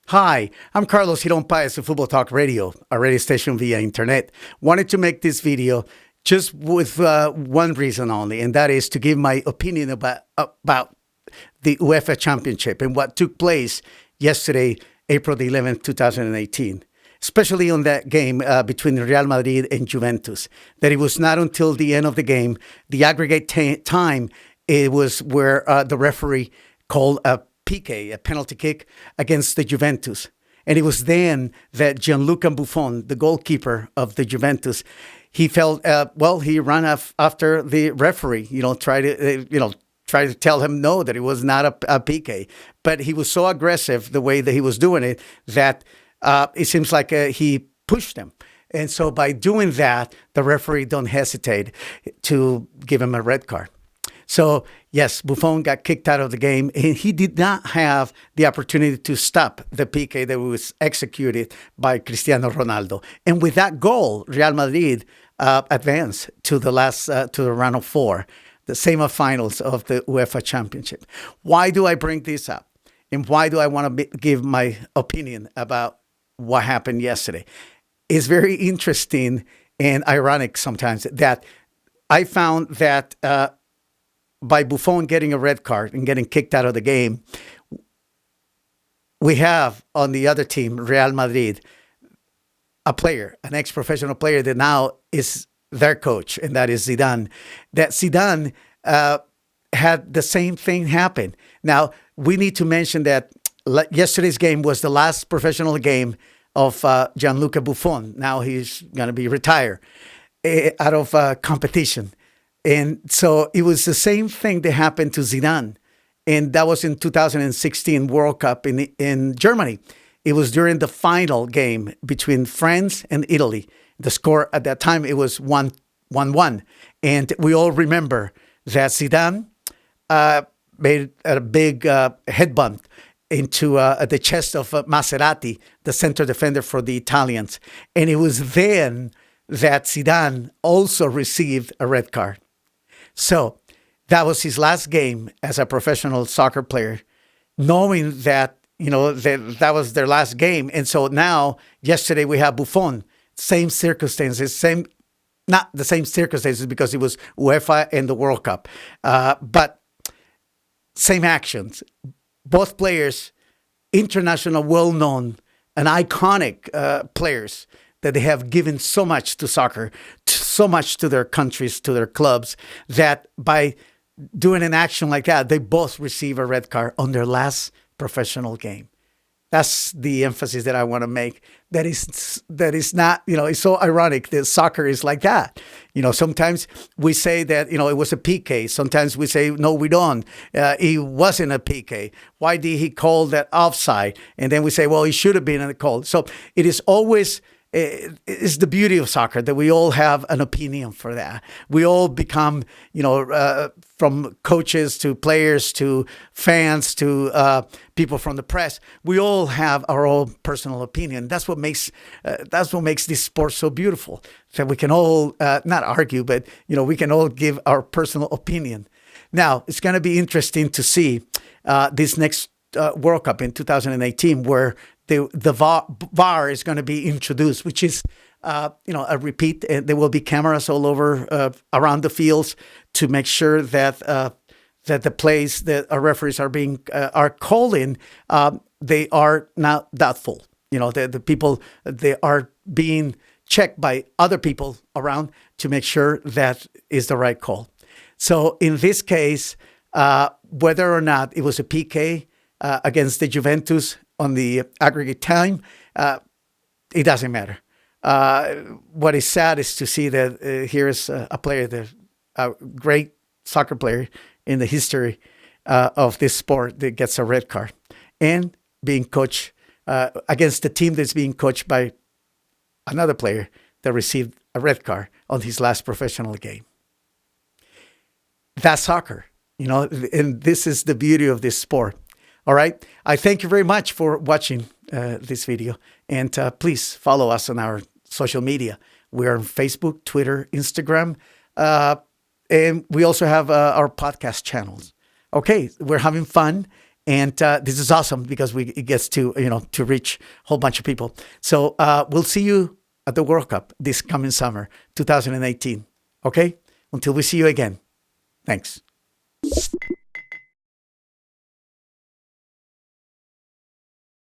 Hi, I'm Carlos Hiron Paez of Futbol Talk Radio, a radio station via internet. Wanted to make this video just with one reason only, and that is to give my opinion about the UEFA Championship and what took place yesterday, April the 11th, 2018. Especially on that game between Real Madrid and Juventus, that it was not until the end of the game, the aggregate time, it was where the referee called a PK, a penalty kick against the Juventus. And it was then that Gianluigi Buffon, the goalkeeper of the Juventus, he felt, he ran after the referee, tried to tell him no, that it was not a PK. But he was so aggressive the way that he was doing it that it seems like he pushed him. And so by doing that, the referee don't hesitate to give him a red card. So, yes, Buffon got kicked out of the game, and he did not have the opportunity to stop the PK that was executed by Cristiano Ronaldo. And with that goal, Real Madrid advanced to the round of four, the semifinals of the UEFA Championship. Why do I bring this up? And why do I want to give my opinion about what happened yesterday? It's very interesting and ironic sometimes that I found that by Buffon getting a red card and getting kicked out of the game, we have on the other team, Real Madrid, a player, an ex-professional player that now is their coach, and that is Zidane. That Zidane had the same thing happen. Now, we need to mention that yesterday's game was the last professional game of Gianluigi Buffon. Now he's going to be retired out of competition. And so it was the same thing that happened to Zidane. And that was in 2016 World Cup in Germany. It was during the final game between France and Italy. The score at that time, it was 1-1. And we all remember that Zidane made a big head bump into the chest of Maserati, the center defender for the Italians. And it was then that Zidane also received a red card. So that was his last game as a professional soccer player, knowing that, that was their last game. And so now, yesterday, we have Buffon, same circumstances, not the same circumstances because it was UEFA and the World Cup, but same actions. Both players, international, well-known, and iconic players that they have given so much to soccer, so much to their countries, to their clubs, that by doing an action like that, they both receive a red card on their last professional game. That's the emphasis that I want to make. That is not, it's so ironic that soccer is like that. Sometimes we say that, it was a PK. Sometimes we say, no, we don't. It wasn't a PK. Why did he call that offside? And then we say, well, he should have been in the call. So it is always, it's the beauty of soccer that we all have an opinion for that. We all become, from coaches to players to fans to people from the press, we all have our own personal opinion. That's what makes this sport so beautiful. That we can all not argue, but we can all give our personal opinion. Now it's going to be interesting to see this next World Cup in 2018, where the VAR is going to be introduced, which is, a repeat. There will be cameras all over around the fields to make sure that that the plays that our referees are calling, they are not doubtful. The people, they are being checked by other people around to make sure that is the right call. So in this case, whether or not it was a PK against the Juventus on the aggregate time, it doesn't matter. What is sad is to see that here is a player, a great soccer player in the history of this sport, that gets a red card and being coached against a team that's being coached by another player that received a red card on his last professional game. That's soccer, and this is the beauty of this sport. All right. I thank you very much for watching this video. And please follow us on our social media. We're on Facebook, Twitter, Instagram. And we also have our podcast channels. Okay. We're having fun. And this is awesome because it gets to, to reach a whole bunch of people. So we'll see you at the World Cup this coming summer, 2018. Okay? Until we see you again. Thanks.